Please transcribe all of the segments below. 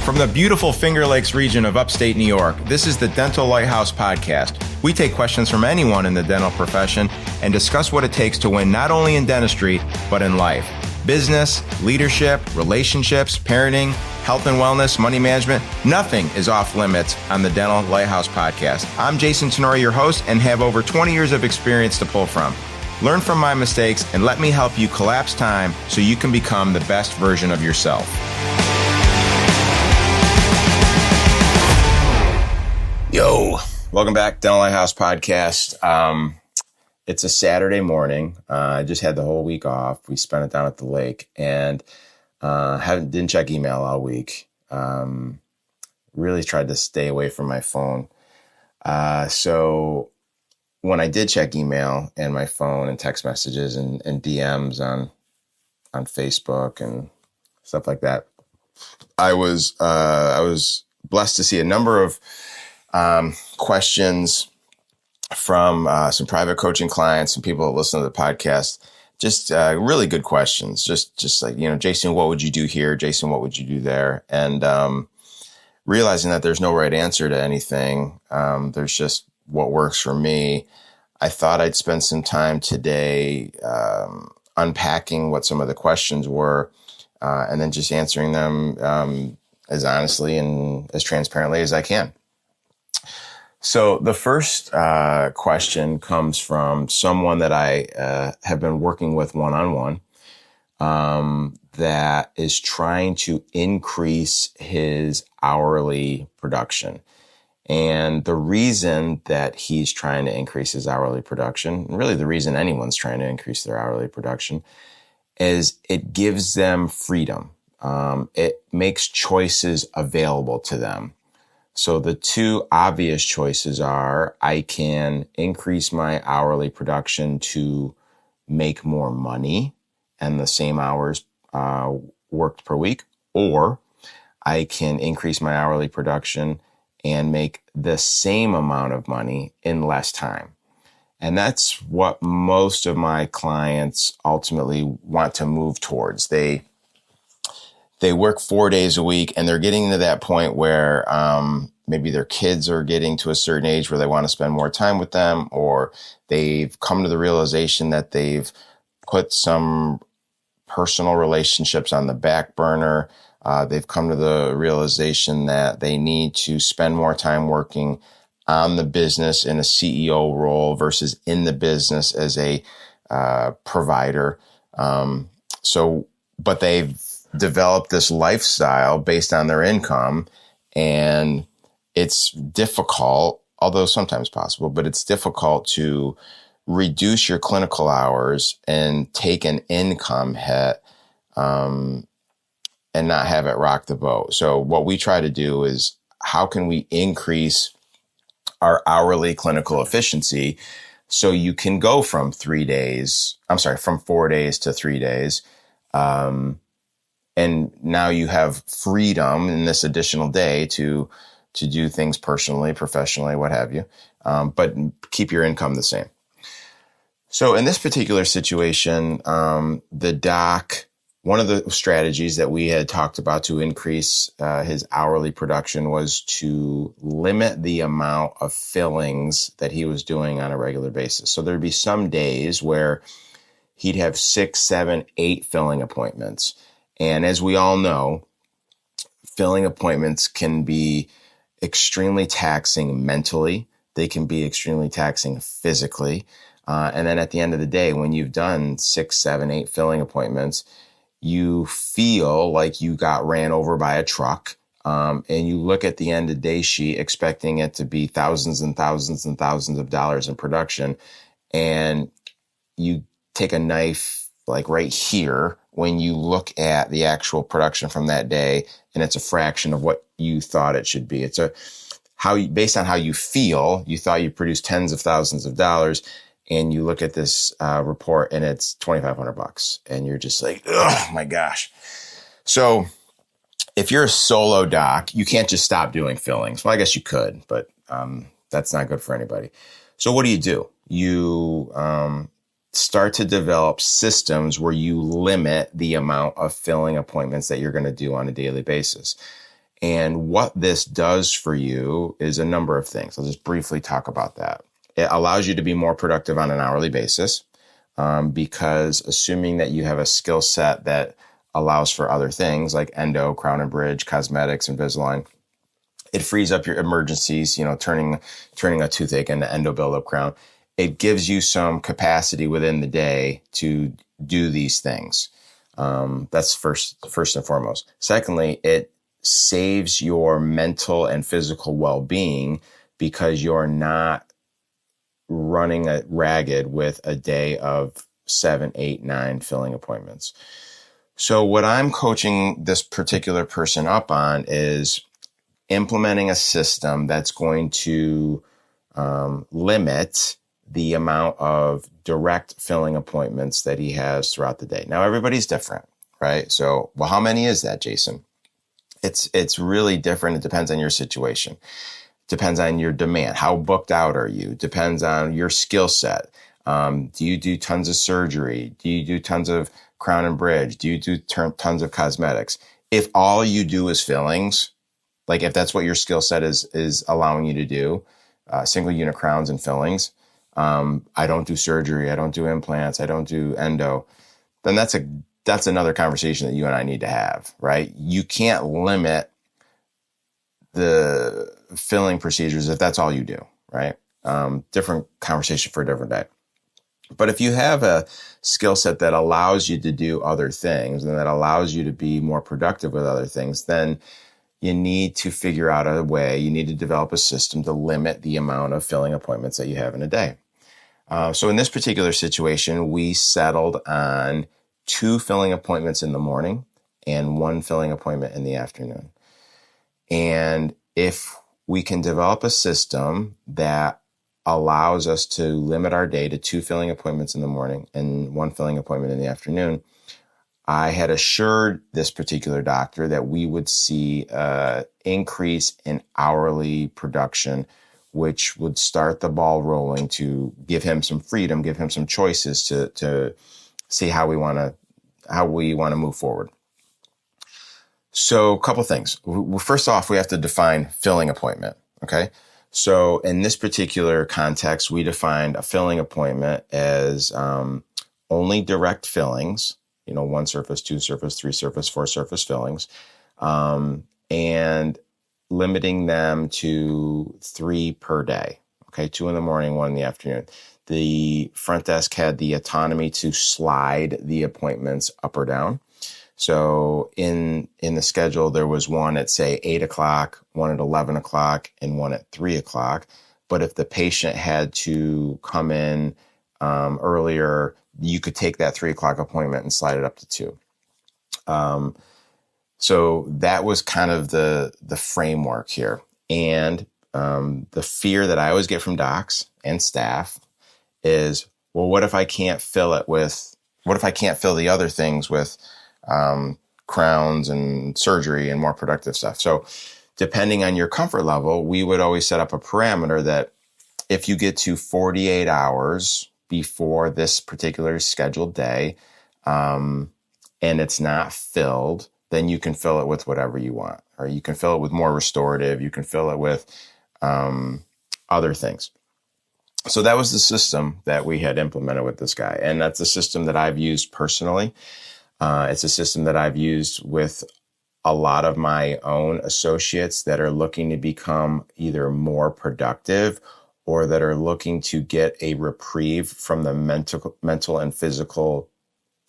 From the beautiful Finger Lakes region of upstate New York, this is the Dental Lighthouse Podcast. We take questions from anyone in the dental profession and discuss what it takes to win not only in dentistry, but in life. Business, leadership, relationships, parenting, health and wellness, money management, nothing is off limits on the Dental Lighthouse Podcast. I'm Jason Tenori, your host, and have over 20 years of experience to pull from. Learn from my mistakes and let me help you collapse time so you can become the best version of yourself. Yo, welcome back, Dental Lighthouse Podcast. It's a Saturday morning. I just had the whole week off. We spent it down at the lake and didn't check email all week. Really tried to stay away from my phone. So when I did check email and my phone and text messages and DMs on Facebook and stuff like that, I was blessed to see a number of questions from some private coaching clients, some people that listen to the podcast. Just really good questions. Just like, Jason, what would you do here? Jason, what would you do there? And realizing that there's no right answer to anything. There's just what works for me. I thought I'd spend some time today unpacking what some of the questions were and then just answering them as honestly and as transparently as I can. So the first question comes from someone that I have been working with one-on-one that is trying to increase his hourly production. And the reason that he's trying to increase his hourly production, and really the reason anyone's trying to increase their hourly production, is it gives them freedom. It makes choices available to them. So the two obvious choices are I can increase my hourly production to make more money and the same hours worked per week, or I can increase my hourly production and make the same amount of money in less time. And that's what most of my clients ultimately want to move towards. They work 4 days a week and they're getting to that point where maybe their kids are getting to a certain age where they want to spend more time with them, or they've come to the realization that they've put some personal relationships on the back burner. They've come to the realization that they need to spend more time working on the business in a CEO role versus in the business as a provider. But they've developed this lifestyle based on their income, and it's difficult, although sometimes possible, but it's difficult to reduce your clinical hours and take an income hit and not have it rock the boat. So what we try to do is how can we increase our hourly clinical efficiency so you can go from 4 days to 3 days. And now you have freedom in this additional day to do things personally, professionally, what have you, but keep your income the same. So in this particular situation, the doc, one of the strategies that we had talked about to increase his hourly production was to limit the amount of fillings that he was doing on a regular basis. So there'd be some days where he'd have 6, 7, 8 filling appointments. And as we all know, filling appointments can be extremely taxing mentally. They can be extremely taxing physically. And then at the end of the day, when you've done 6, 7, 8 filling appointments, you feel like you got ran over by a truck. And you look at the end of day sheet expecting it to be thousands and thousands and thousands of dollars in production. And you take a knife like right here when you look at the actual production from that day, and it's a fraction of what you thought it should be. It's based on how you feel, you thought you produced tens of thousands of dollars, and you look at this report and it's $2,500, and you're just like, oh my gosh. So if you're a solo doc, you can't just stop doing fillings. Well, I guess you could, but that's not good for anybody. So what do? You start to develop systems where you limit the amount of filling appointments that you're going to do on a daily basis. And what this does for you is a number of things. I'll just briefly talk about that. It allows you to be more productive on an hourly basis, because assuming that you have a skill set that allows for other things like endo, crown and bridge, cosmetics, Invisalign, it frees up your emergencies, turning a toothache into endo, build-up, crown. It gives you some capacity within the day to do these things. That's first and foremost. Secondly, it saves your mental and physical well-being because you're not running ragged with a day of 7, 8, 9 filling appointments. So what I'm coaching this particular person up on is implementing a system that's going to limit the amount of direct filling appointments that he has throughout the day. Now, everybody's different, right? So, well, how many is that, Jason? It's really different. It depends on your situation. Depends on your demand. How booked out are you? Depends on your skill set. Do you do tons of surgery? Do you do tons of crown and bridge? Do you do tons of cosmetics? If all you do is fillings, like if that's what your skill set is allowing you to do, single unit crowns and fillings, I don't do surgery, I don't do implants, I don't do endo, then that's another conversation that you and I need to have, right? You can't limit the filling procedures if that's all you do, right? Different conversation for a different day. But if you have a skill set that allows you to do other things and that allows you to be more productive with other things, then you need to figure out a way, you need to develop a system to limit the amount of filling appointments that you have in a day. So in this particular situation, we settled on 2 filling appointments in the morning and 1 filling appointment in the afternoon. And if we can develop a system that allows us to limit our day to 2 filling appointments in the morning and 1 filling appointment in the afternoon, I had assured this particular doctor that we would see an increase in hourly production, which would start the ball rolling to give him some freedom, give him some choices to see how we want to move forward. So a couple things. First off, we have to define filling appointment. Okay. So in this particular context, we defined a filling appointment as only direct fillings, 1 surface, 2 surface, 3 surface, 4 surface fillings, and limiting them to 3 per day. Okay. 2 in the morning, 1 in the afternoon. The front desk had the autonomy to slide the appointments up or down. So in the schedule, there was 1 at say 8 o'clock, 1 at 11 o'clock, and 1 at 3 o'clock. But if the patient had to come in earlier, you could take that 3 o'clock appointment and slide it up to 2. So that was kind of the framework here. And the fear that I always get from docs and staff is, well, what if I can't fill the other things with crowns and surgery and more productive stuff? So depending on your comfort level, we would always set up a parameter that if you get to 48 hours before this particular scheduled day, and it's not filled, then you can fill it with whatever you want, or you can fill it with more restorative. You can fill it with other things. So that was the system that we had implemented with this guy. And that's a system that I've used personally. It's a system that I've used with a lot of my own associates that are looking to become either more productive or that are looking to get a reprieve from the mental and physical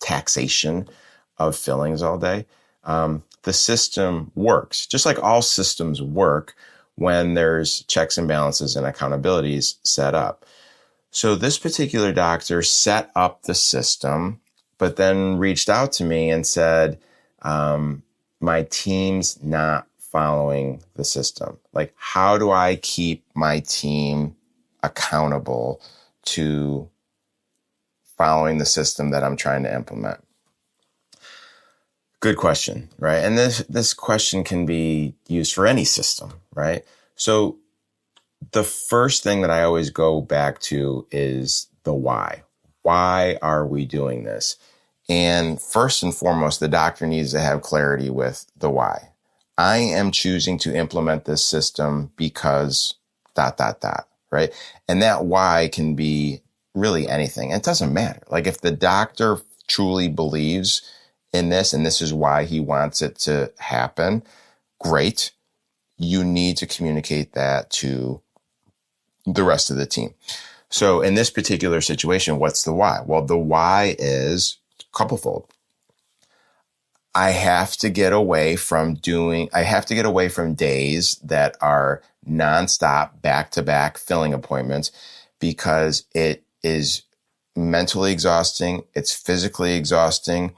taxation of fillings all day. The system works, just like all systems work when there's checks and balances and accountabilities set up. So this particular doctor set up the system, but then reached out to me and said, my team's not following the system. Like, how do I keep my team accountable to following the system that I'm trying to implement? Good question, right? And this question can be used for any system, right? So the first thing that I always go back to is the why. Why are we doing this? And first and foremost, the doctor needs to have clarity with the why. I am choosing to implement this system because ... right? And that why can be really anything. It doesn't matter. Like if the doctor truly believes in this and this is why he wants it to happen, great. You need to communicate that to the rest of the team. So in this particular situation, what's the why? Well, the why is couplefold. I have to get away from days that are nonstop, back-to-back filling appointments because it is mentally exhausting. It's physically exhausting.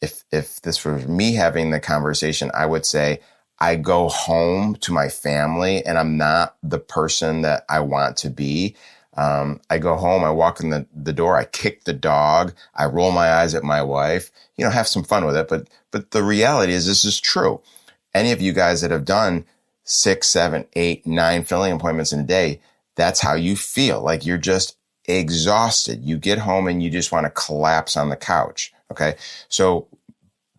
If this were me having the conversation, I would say I go home to my family and I'm not the person that I want to be. I go home, I walk in the door, I kick the dog, I roll my eyes at my wife, have some fun with it. But the reality is this is true. Any of you guys that have done 6, 7, 8, 9 filling appointments in a day, that's how you feel. Like you're just exhausted. You get home and you just want to collapse on the couch. Okay. So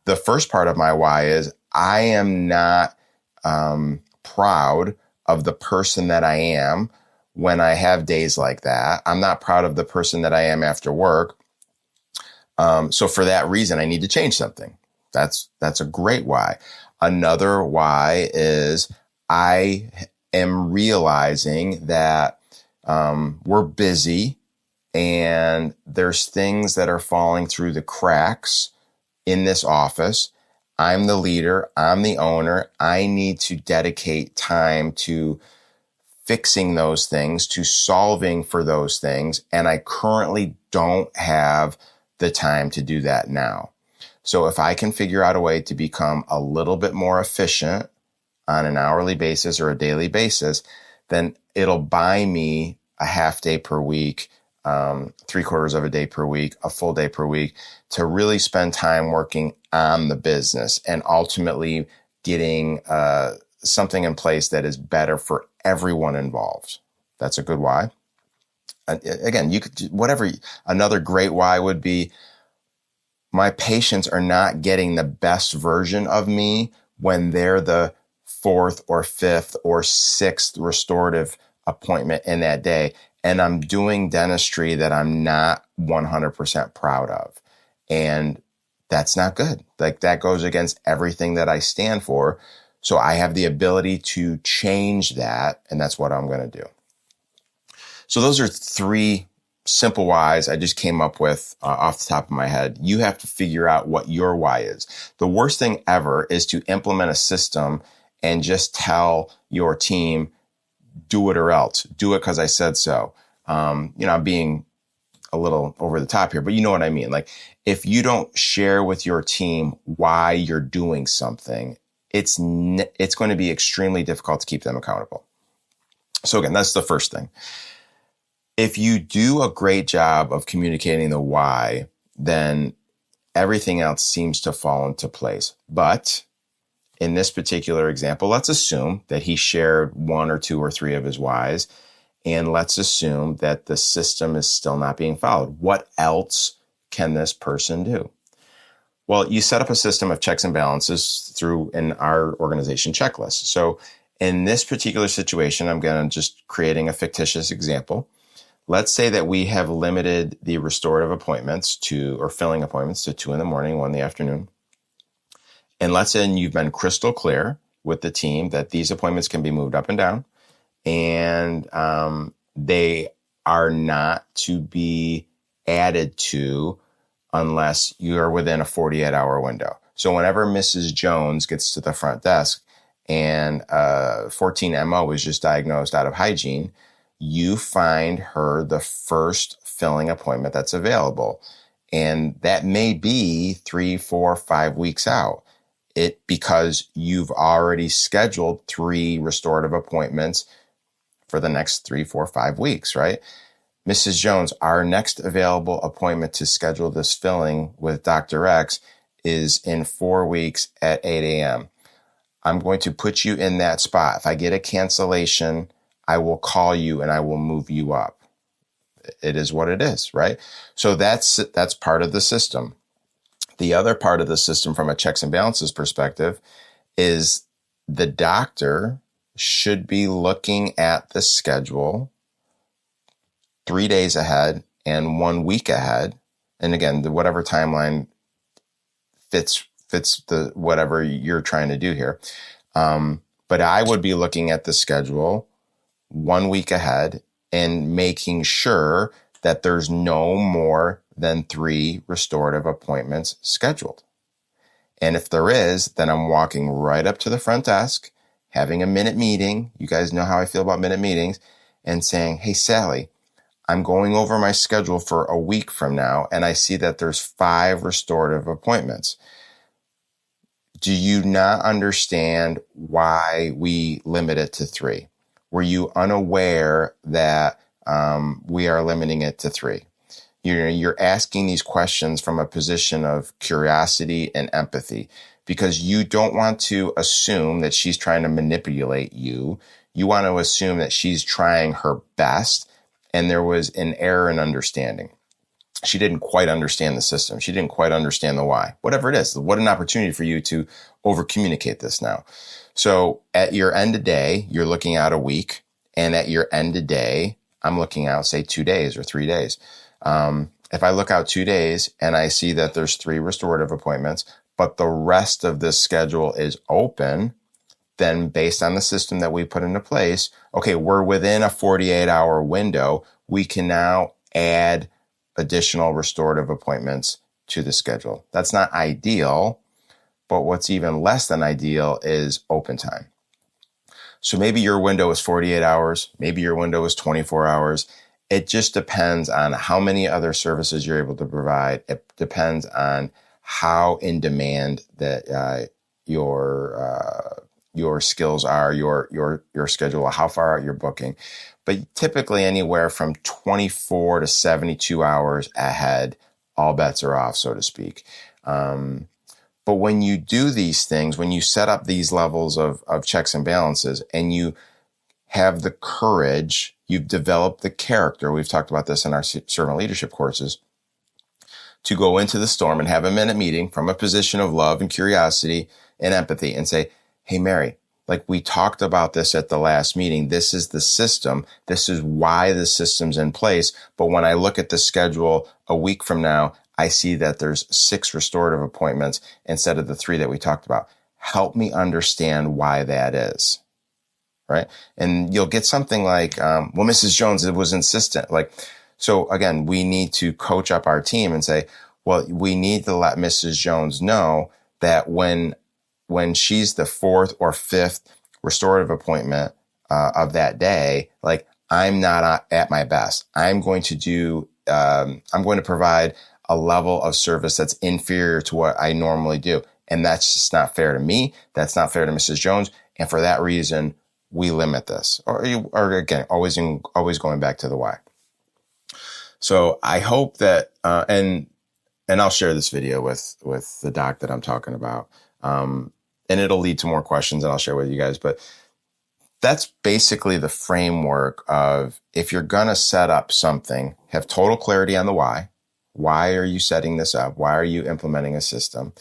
the first part of my why is I am not proud of the person that I am when I have days like that. I'm not proud of the person that I am after work. So for that reason, I need to change something. That's a great why. Another why is I am realizing that we're busy and there's things that are falling through the cracks in this office. I'm the leader. I'm the owner. I need to dedicate time to fixing those things, to solving for those things. And I currently don't have the time to do that now. So if I can figure out a way to become a little bit more efficient on an hourly basis or a daily basis, then it'll buy me a half day per week, 3/4 of a day per week, a full day per week to really spend time working on the business and ultimately getting something in place that is better for everyone involved. That's a good why. Again, you could, whatever, another great why would be my patients are not getting the best version of me when they're the 4th or 5th or 6th restorative appointment in that day. And I'm doing dentistry that I'm not 100% proud of. And that's not good. Like that goes against everything that I stand for. So I have the ability to change that. And that's what I'm going to do. So those are 3 simple whys I just came up with off the top of my head. You have to figure out what your why is. The worst thing ever is to implement a system and just tell your team, do it or else. Do it because I said so. I'm being a little over the top here, but you know what I mean? Like if you don't share with your team why you're doing something, it's going to be extremely difficult to keep them accountable. So again, that's the first thing. If you do a great job of communicating the why, then everything else seems to fall into place. But in this particular example, let's assume that he shared 1 or 2 or 3 of his whys, and let's assume that the system is still not being followed. What else can this person do? Well, you set up a system of checks and balances through, in our organization, checklists. So in this particular situation, I'm going to just creating a fictitious example. Let's say that we have limited the restorative appointments or filling appointments to 2 a.m, 1 p.m. And let's say you've been crystal clear with the team that these appointments can be moved up and down, and they are not to be added to unless you are within a 48-hour window. So whenever Mrs. Jones gets to the front desk and 14 MO is just diagnosed out of hygiene, you find her the first filling appointment that's available. And that may be 3, 4, 5 weeks out. Because you've already scheduled 3 restorative appointments for the next 3, 4, 5 weeks, right? Mrs. Jones, our next available appointment to schedule this filling with Dr. X is in 4 weeks at 8 a.m. I'm going to put you in that spot. If I get a cancellation, I will call you and I will move you up. It is what it is, right? So that's part of the system. The other part of the system from a checks and balances perspective is the doctor should be looking at the schedule 3 days ahead and 1 week ahead. And again, whatever timeline fits the whatever you're trying to do here. But I would be looking at the schedule 1 week ahead and making sure that there's no more than 3 restorative appointments scheduled. And if there is, then I'm walking right up to the front desk, having a minute meeting. You guys know how I feel about minute meetings, and saying, hey, Sally, I'm going over my schedule for a week from now, and I see that there's 5 restorative appointments. Do you not understand why we limit it to 3? Were you unaware that we are limiting it to 3? You're asking these questions from a position of curiosity and empathy because you don't want to assume that she's trying to manipulate you. You want to assume that she's trying her best and there was an error in understanding. She didn't quite understand the system. She didn't quite understand the why. Whatever it is, what an opportunity for you to over-communicate this now. So at your end of day, you're looking out a week. And at your end of day, I'm looking out, say, 2 days or 3 days. If I look out 2 days and I see that there's 3 restorative appointments, but the rest of the schedule is open, then based on the system that we put into place, okay, we're within a 48-hour window. We can now add additional restorative appointments to the schedule. That's not ideal, but what's even less than ideal is open time. So maybe your window is 48 hours. Maybe your window is 24 hours. It just depends on how many other services you're able to provide. It depends on how in demand that your skills are, your schedule, how far out you're booking. But typically anywhere from 24 to 72 hours ahead, all bets are off, so to speak. But when you do these things, when you set up these levels of checks and balances and you have the courage, you've developed the character, we've talked about this in our servant leadership courses, to go into the storm and have a minute meeting from a position of love and curiosity and empathy and say, hey, Mary, like we talked about this at the last meeting, this is the system. This is why the system's in place. But when I look at the schedule a week from now, I see that there's 6 restorative appointments instead of the 3 that we talked about. Help me understand why that is, right? And you'll get something like, well, Mrs. Jones was insistent. So again, we need to coach up our team and say, well, we need to let Mrs. Jones know that when she's the 4th or 5th restorative appointment of that day, like I'm not at my best. I'm going to provide a level of service that's inferior to what I normally do. And that's just not fair to me. That's not fair to Mrs. Jones. And for that reason, we limit this. Or again, always going back to the why. So I hope that, and I'll share this video with the doc that I'm talking about. And it'll lead to more questions and I'll share with you guys. But that's basically the framework of if you're going to set up something, have total clarity on the why. Why are you setting this up? Why are you implementing a system?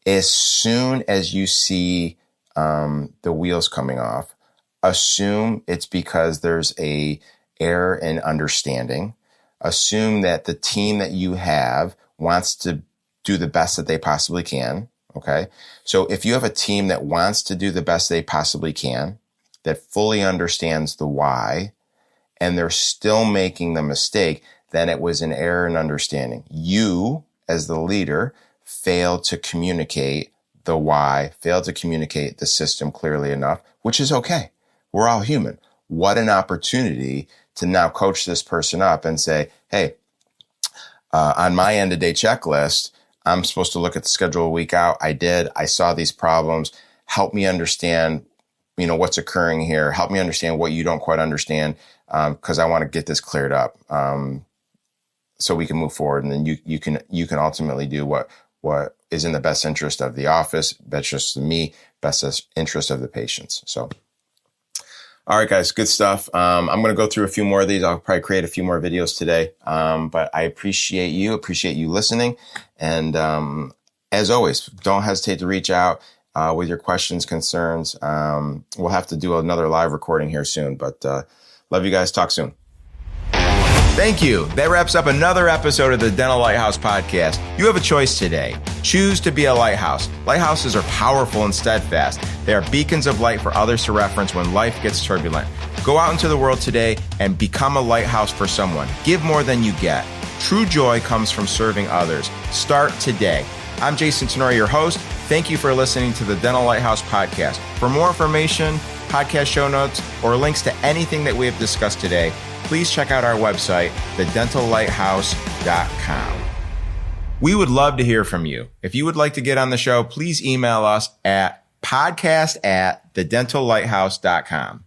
As soon as you see the wheels coming off, assume it's because there's a error in understanding. Assume that the team that you have wants to do the best that they possibly can. Okay. So if you have a team that wants to do the best they possibly can, that fully understands the why, and they're still making the mistake, then it was an error in understanding. You, as the leader, failed to communicate the why, failed to communicate the system clearly enough, which is okay. We're all human. What an opportunity to now coach this person up and say, hey, on my end of day checklist, I'm supposed to look at the schedule a week out. I did. I saw these problems. Help me understand, what's occurring here. Help me understand what you don't quite understand, because I want to get this cleared up, so we can move forward. And then you can ultimately do what is in the best interest of the office, best interest of me, best interest of the patients. So, all right, guys, good stuff. I'm going to go through a few more of these. I'll probably create a few more videos today. But I appreciate you listening. And as always, don't hesitate to reach out. with your questions, concerns. We'll have to do another live recording here soon, but love you guys. Talk soon. Thank you. That wraps up another episode of the Dental Lighthouse Podcast. You have a choice today. Choose to be a lighthouse. Lighthouses are powerful and steadfast. They are beacons of light for others to reference when life gets turbulent. Go out into the world today and become a lighthouse for someone. Give more than you get. True joy comes from serving others. Start today. I'm Jason Tenori, your host. Thank you for listening to the Dental Lighthouse Podcast. For more information, podcast show notes, or links to anything that we have discussed today, please check out our website, thedentallighthouse.com. We would love to hear from you. If you would like to get on the show, please email us at podcast@thedentallighthouse.com.